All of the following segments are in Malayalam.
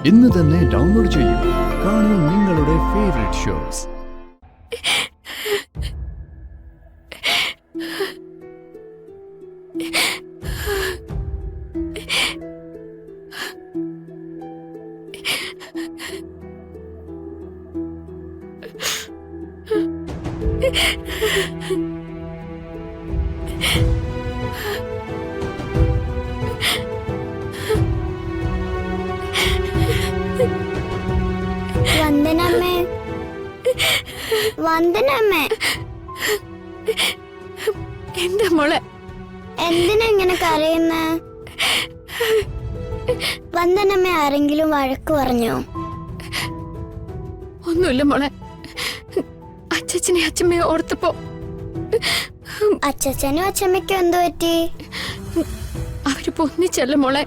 ഇന്ന് തന്നെ ഡൗൺലോഡ് ചെയ്യൂ. കാണൂ നിങ്ങളുടെ ഫേവറേറ്റ് ഷോസ്. വന്ദനമ്മേ, വന്ദനമ്മേ. എന്താ മോളെ? എന്തിനാ ഇങ്ങനെ കരയുന്ന? വന്ദനമ്മ ആരെങ്കിലും വഴക്ക് പറഞ്ഞോ? ഒന്നുമില്ല മോളെ. അച്ഛനെ അച്ഛമ്മയെ ഓർത്തപ്പോ. അച്ഛനും അച്ഛമ്മയ്ക്കും എന്തു പറ്റി? അവര് പൊന്നിച്ചല്ല മോളെ.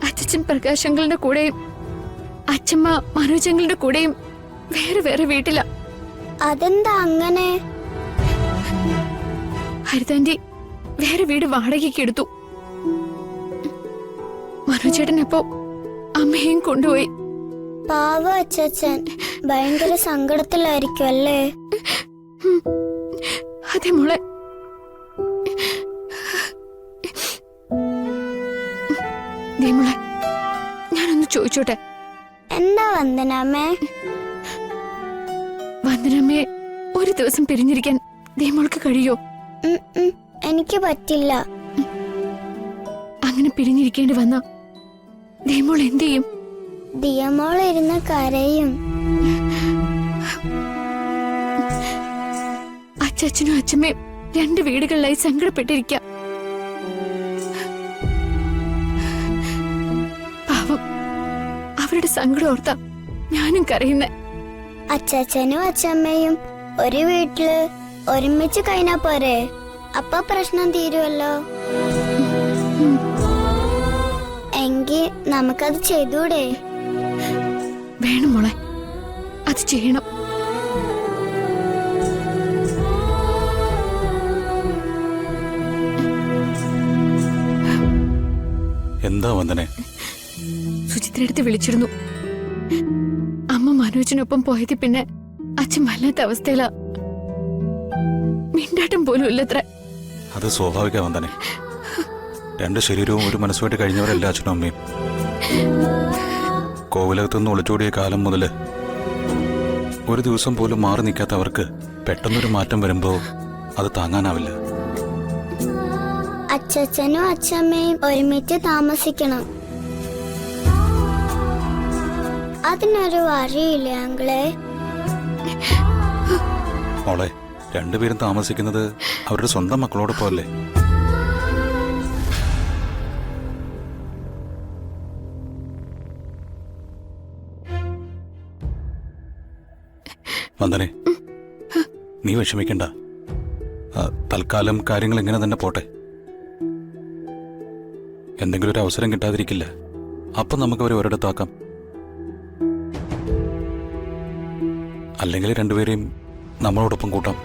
അച്ഛൻ പ്രകാശങ്ങളുടെ കൂടെയും അച്ഛമ്മ മനോജങ്ങളുടെ കൂടെയും വേറെ വേറെ വീട്ടില. അതെന്താ അങ്ങനെ? ഹരിതാന്റി വേറെ വീട് വാടകയ്ക്ക് എടുത്തു. മനോജേട്ടനപ്പോ അമ്മയും കൊണ്ടുപോയി. പാവ അച്ഛൻ ഭയങ്കര സങ്കടത്തിലായിരിക്കും അല്ലേ? അതെ മോളെ. മോളെ ഞാനൊന്ന് ചോദിച്ചോട്ടെ? എന്താ വന്ദനമ്മേ? വന്ദനമ്മയെ ഒരു ദിവസം പിരിഞ്ഞിരിക്കാൻ മോൾക്ക് കഴിയോ? എനിക്ക് പറ്റില്ല. അങ്ങനെ പിരിഞ്ഞിരിക്കേണ്ടി വന്ന മോൾ എന്ത് ചെയ്യും? ദിയമോൾ ഇരുന്ന് കരയും. അച്ഛനും അച്ഛമ്മയും രണ്ട് വീടുകളിലായി സങ്കടപ്പെട്ടിരിക്കാം. പാവം, അവരുടെ സങ്കടം ഓർത്താ ഞാനും കരയുന്നേ. അച്ഛനും അച്ഛമ്മയും ഒരു വീട്ടില് ഒരുമിച്ച് കഴിഞ്ഞാ പോരെ? അപ്പൊ പ്രശ്നം തീരുമല്ലോ. എങ്കിൽ നമുക്കത് ചെയ്തൂടെ? വേണം മോളെ, അത് ചെയ്യണം. എന്താ വന്ദനെ? സുചിത്രടുത്ത് വിളിച്ചിരുന്നു. അമ്മ മനോജിനൊപ്പം പോയത് പിന്നെ അച്ഛൻ വല്ലാത്ത അവസ്ഥയിലാ. മിണ്ടാട്ടം പോലും ഇല്ലത്ര. അത് സ്വാഭാവിക വന്ദനെ. രണ്ട് ശരീരവും ഒരു മനസ്സുമായിട്ട് കഴിഞ്ഞവരല്ല അച്ഛനും അമ്മയും. കോവിലകത്തുനിന്ന് ഒളിച്ചോടിയ കാലം മുതല് ഒരു ദിവസം പോലും മാറി നിൽക്കാത്തവർക്ക് പെട്ടെന്നൊരു മാറ്റം വരുമ്പോ അത് താങ്ങാനാവില്ല. അച്ഛനും അച്ഛമ്മയും ഒരുമിച്ച് താമസിക്കണം. അതിനൊരു വഴിയില്ലേ അങ്കിളെ? മോളെ, രണ്ടുപേരും താമസിക്കുന്നത് അവരുടെ സ്വന്തം മക്കളോടൊപ്പം അല്ലേ? വന്ദനെ, നീ വിഷമിക്കണ്ട. തൽക്കാലം കാര്യങ്ങൾ എങ്ങനെ തന്നെ പോട്ടെ. എന്തെങ്കിലും ഒരു അവസരം കിട്ടാതിരിക്കില്ല. അപ്പൊ നമുക്ക് അവരെ ഒരിടത്താക്കാം. അല്ലെങ്കിൽ രണ്ടുപേരെയും നമ്മളോടൊപ്പം കൂട്ടാം.